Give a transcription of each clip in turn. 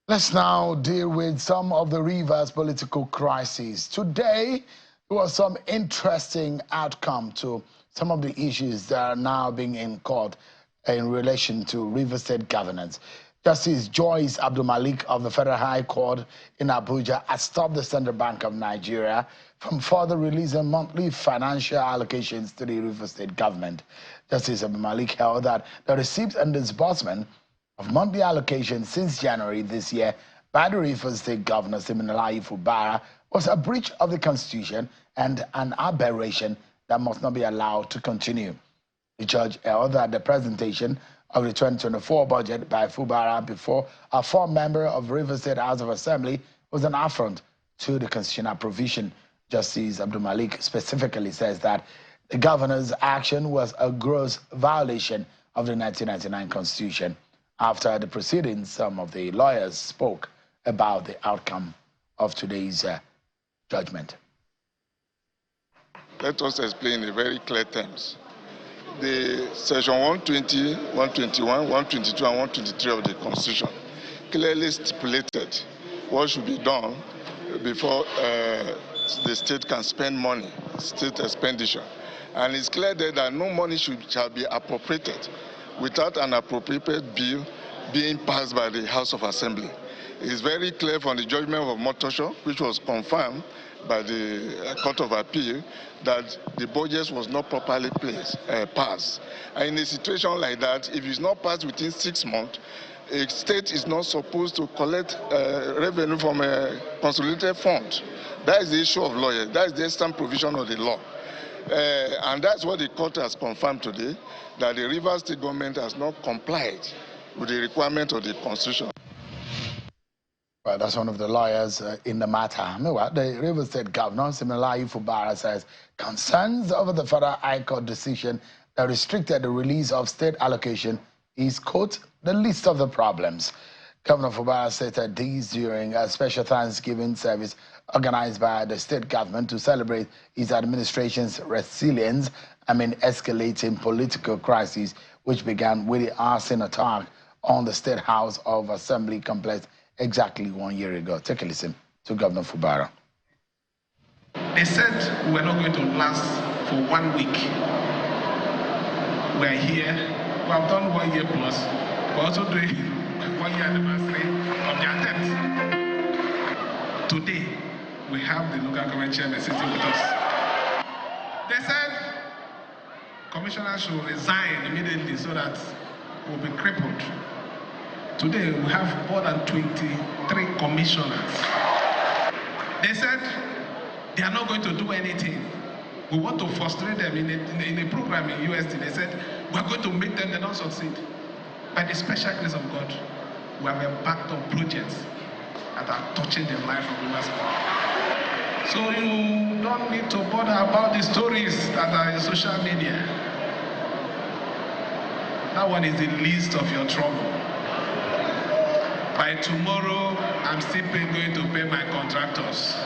Let's now deal with some of the Rivers political crises. Today, there was some interesting outcome to some of the issues that are now being in court in relation to River State governance. Justice Joyce Abdulmalik of the Federal High Court in Abuja has stopped the Central Bank of Nigeria from further releasing monthly financial allocations to the River State government. Justice Abdulmalik held that the receipts and disbursement of monthly allocations since January this year by the Rivers State Governor Siminalayi Fubara was a breach of the Constitution and an aberration that must not be allowed to continue. The judge held that the presentation of the 2024 budget by Fubara before a former member of Rivers State House of Assembly was an affront to the constitutional provision. Justice Abdulmalik specifically says that the governor's action was a gross violation of the 1999 Constitution. After the proceedings, some of the lawyers spoke about the outcome of today's judgment. Let us explain in very clear terms. The section 120, 121, 122, and 123 of the Constitution clearly stipulated what should be done before the state can spend money, state expenditure. And it's clear there that no money shall be appropriated without an appropriated bill being passed by the House of Assembly. It's very clear from the judgment of Motosho, which was confirmed by the Court of Appeal, that the budget was not properly passed. And in a situation like that, if it's not passed within 6 months, a state is not supposed to collect revenue from a consolidated fund. That is the issue of lawyers. That is the extant provision of the law. And that's what the court has confirmed today, that the Rivers State government has not complied with the requirement of the Constitution. Well, that's one of the lawyers in the matter. Meanwhile, the Rivers State Governor, Siminalayi Fubara, says concerns over the Federal High Court decision that restricted the release of state allocation is, quote, the least of the problems. Governor Fubara stated these during a special Thanksgiving service organized by the state government to celebrate his administration's resilience amid escalating political crises, which began with the arson attack on the State House of Assembly complex exactly 1 year ago. Take a listen to Governor Fubara. They said we're not going to last for 1 week. We're here. We have done 1 year plus. We're also doing 1 year anniversary of the attempt. Today, we have the local government chairman sitting with us. They said commissioners should resign immediately so that we'll be crippled. Today, we have more than 23 commissioners. They said they are not going to do anything. We want to frustrate them in a program in UST. They said we're going to make them, they don't succeed. By the special grace of God, we have embarked on projects that are touching the life of Rivers State. So you don't need to bother about the stories that are in social media. That one is the least of your trouble. By tomorrow, I'm still going to pay my contractors.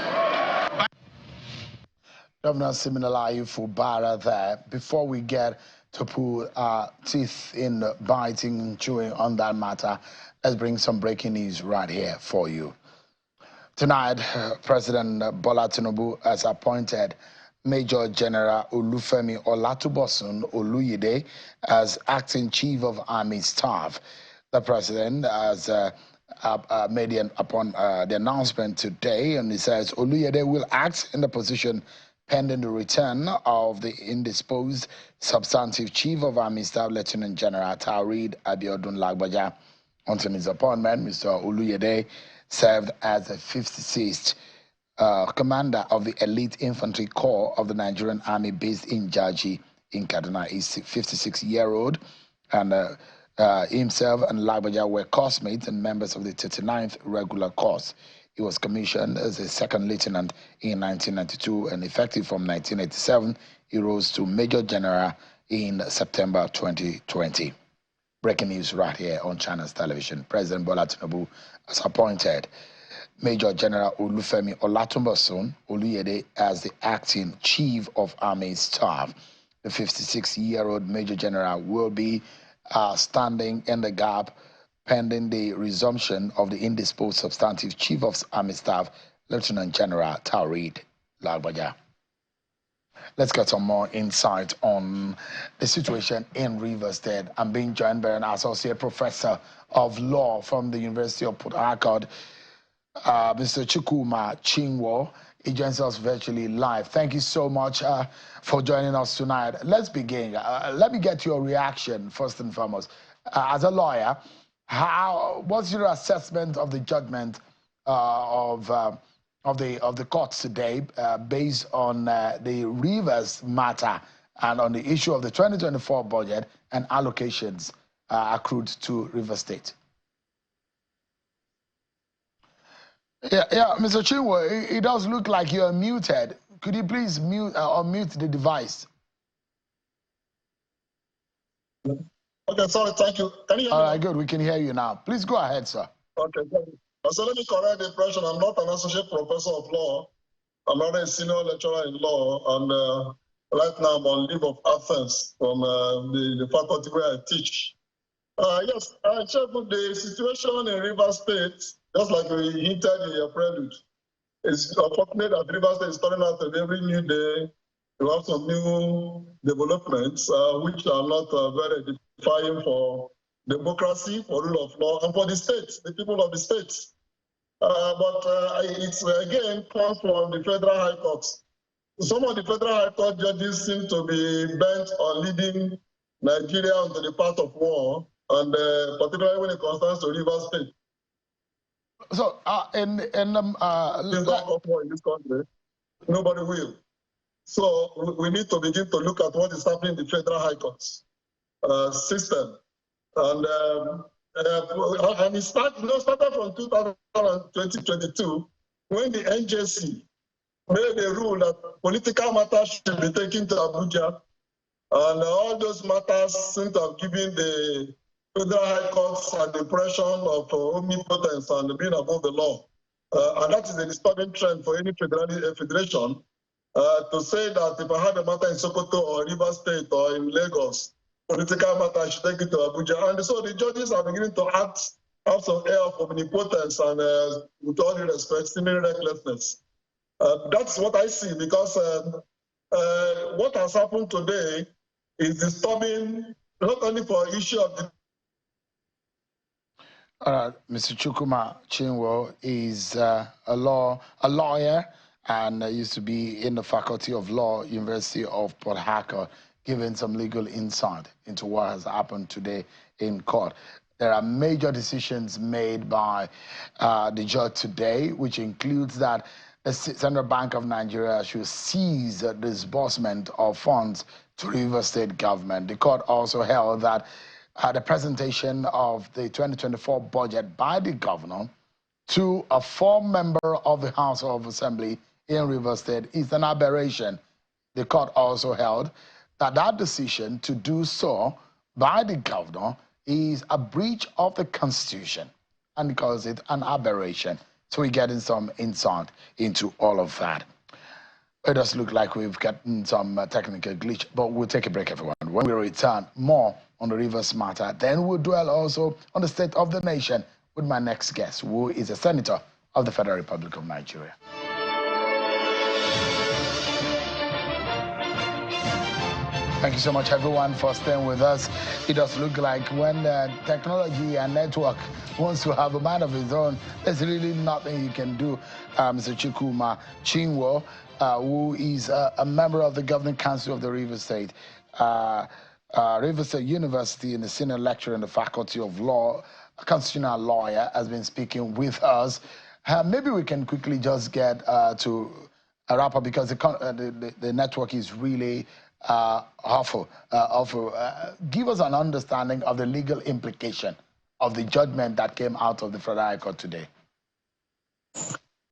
Governor Siminalayi Fubara there. Before we get to put our teeth in biting and chewing on that matter, let's bring some breaking news right here for you. Tonight, President Bola Tinubu has appointed Major General Olufemi Olatubosun Oluyede as acting Chief of Army Staff. The president has made upon the announcement today, and he says Oluyede will act in the position pending the return of the indisposed substantive Chief of Army Staff, Lieutenant General Taoreed Abiodun Lagbaja. Until his appointment, Mr. Oluyede served as the 56th commander of the Elite Infantry Corps of the Nigerian Army based in Jaji in Kaduna. He's 56-year-old, and himself and Lagbaja were classmates and members of the 39th Regular Corps. He was commissioned as a second lieutenant in 1992, and effective from 1987, he rose to Major General in September 2020. Breaking news right here on Channels Television. President Bola Tinubu has appointed Major General Olufemi Olatubosun Oluyede as the acting Chief of Army Staff. The 56-year-old Major General will be standing in the gap pending the resumption of the indisposed substantive Chief of Army Staff, Lieutenant General Taoreed Lagbaja. Let's get some more insight on the situation in Rivers State. I'm being joined by an associate professor of law from the University of Port Harcourt, Mr. Chukwuma Chinwo. He joins us virtually live. Thank you so much for joining us tonight. Let's begin. Let me get your reaction first and foremost. As a lawyer, what's your assessment of the judgment of the courts today based on the Rivers matter and on the issue of the 2024 budget and allocations accrued to Rivers State? Yeah, Mr. Chinwo, it does look like you're muted. Could you please mute or mute the device? Okay, sorry, thank you. Can you hear me? All right, good. We can hear you now. Please go ahead, sir. Okay, thank you. So let me correct the impression. I'm not an associate professor of law. I'm not a senior lecturer in law, and right now I'm on leave of absence from the faculty where I teach. Yes, I checked with the situation in Rivers State, just like we hinted in your prelude. It's unfortunate that Rivers State is turning out that every new day you have some new developments which are not very edifying for democracy, for rule of law, and for the state, the people of the state. But it's again comes from the Federal High Court. Some of the Federal High Court judges seem to be bent on leading Nigeria into the path of war, and particularly when it concerns to Rivers State. So, in this country, nobody will. So we need to begin to look at what is happening in the Federal High Court system, and it started from 2022 when the NJC made a rule that political matters should be taken to Abuja, and all those matters seem to have given the Federal High Courts an impression of omnipotence and being above the law. And that is a disturbing trend for any federation to say that if I have a matter in Sokoto or Rivers State or in Lagos, political matter, I should take it to Abuja. And so the judges are beginning to have some air of omnipotence and, with all due respect, seeming recklessness. That's what I see, because what has happened today is disturbing not only for issue of the Mr. Chukwuma Chinwo is a lawyer and used to be in the Faculty of Law, University of Port Harcourt, giving some legal insight into what has happened today in court. There are major decisions made by the judge today, which includes that the Central Bank of Nigeria should cease the disbursement of funds to Rivers State government. The court also held that the presentation of the 2024 budget by the governor to a full member of the House of Assembly in Rivers State is an aberration. The court also held that that decision to do so by the governor is a breach of the Constitution and calls it an aberration. So we're getting some insight into all of that. It does look like we've gotten some technical glitch, but we'll take a break, everyone. When we return, more on the Rivers matter. Then we'll dwell also on the state of the nation with my next guest, who is a senator of the Federal Republic of Nigeria. Thank you so much, everyone, for staying with us. It does look like when technology and network wants to have a mind of its own, there's really nothing you can do. Mr. Chukwuma Chinwo, who is a member of the Governing Council of the Rivers State, Rivers State University, and a senior lecturer in the Faculty of Law, a constitutional lawyer, has been speaking with us. Maybe we can quickly just get to a wrap up, because the network is really awful. Give us an understanding of the legal implication of the judgment that came out of the Federal High Court today.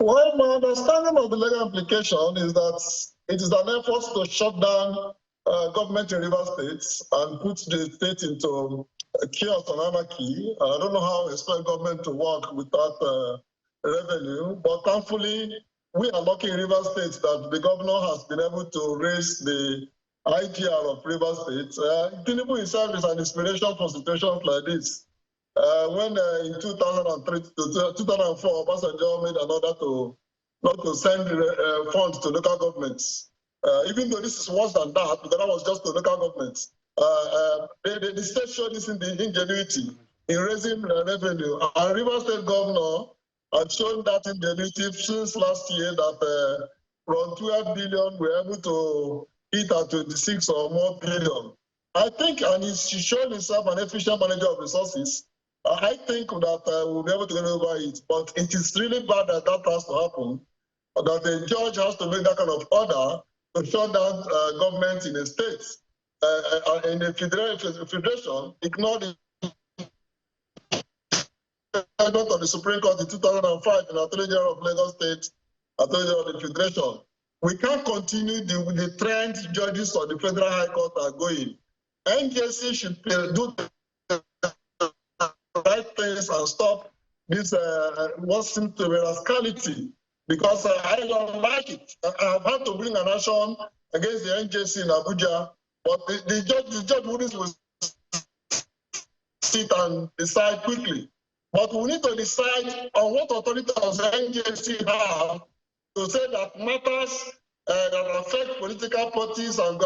Well, my understanding of the legal implication is that it is an effort to shut down government in Rivers State and put the state into chaos and anarchy. I don't know how we expect government to work without revenue, but thankfully we are lucky in Rivers State that the governor has been able to raise the IGR of Rivers State. Tinubu himself is an inspiration for situations like this. When in 2003 to 2004, Obasanjo made an order to not to send funds to local governments. Even though this is worse than that, because that was just to local governments. The state showed this in the ingenuity in raising revenue. Our River State governor had shown that ingenuity since last year that from 12 billion, we're able to hit at 26 or more billion. I think, and he's shown himself an efficient manager of resources. I think that we'll be able to get over it, but it is really bad that that has to happen, that the judge has to make that kind of order to shut down government in a state. In the federation, ignore the judgment of the Supreme Court in 2005 in Attorney General of Lagos State, Attorney General of the Federation. We can't continue the trend judges of the Federal High Court are going. NJC should do the right things and stop this what seems to be rascality, because I don't like it. I've had to bring an action against the NJC in Abuja, but the judge wouldn't sit and decide quickly. But we need to decide on what authority does the NJC have to say that matters that affect political parties and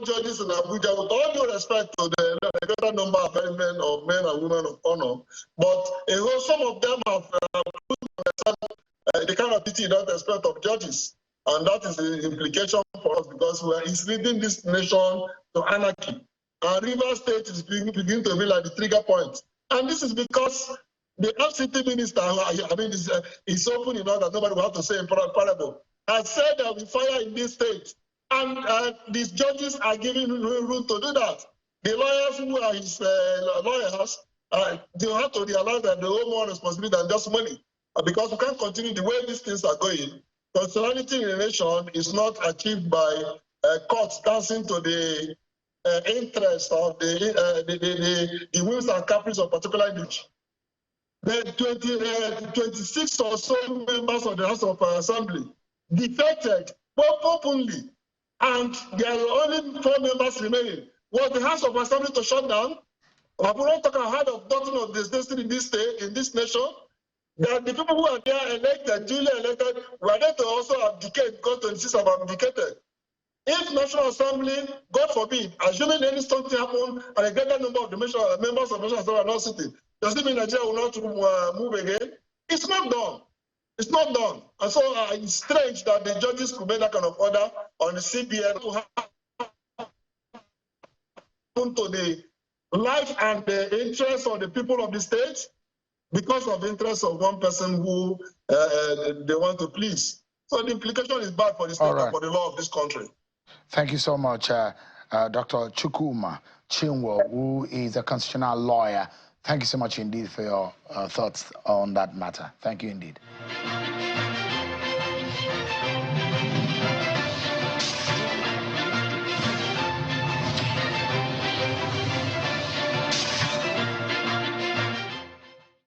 judges in Abuja, with all due respect to the greater number of men and women of honor, but some of them have the kind of duty you don't expect of judges, and that is the implication for us, because we are leading this nation to anarchy. And River State is beginning to be like the trigger point, and this is because the FCT minister, I mean, is open enough that nobody will have to say in parable, has said that we fire in this state. And these judges are giving room to do that. The lawyers who are his lawyers, they have to realize that they owe more responsibility than just money. Because we can't continue the way these things are going. Constitutionality in a nation is not achieved by courts dancing to the interest of the whims and caprices of particular individuals. The 26 or so members of the House of Assembly defected openly. And there are only 4 members remaining. Was the House of Assembly to shut down? Have we not talked about the doctrine of this destiny in this state, in this nation? That the people who are there elected, duly elected, were there to also abdicate because 26 have abdicated. If National Assembly, God forbid, assuming any something happened and a greater number of the members of the National Assembly are not sitting, does it mean Nigeria will not move again? It's not done. It's not done. And so it's strange that the judges could make that kind of order on the CBN to happen to the life and the interests of the people of the state because of the interests of one person who they want to please. So the implication is bad for the state and for the law of this country. Thank you so much, Dr. Chukwuma Chinwo, who is a constitutional lawyer. Thank you so much indeed for your thoughts on that matter. Thank you indeed.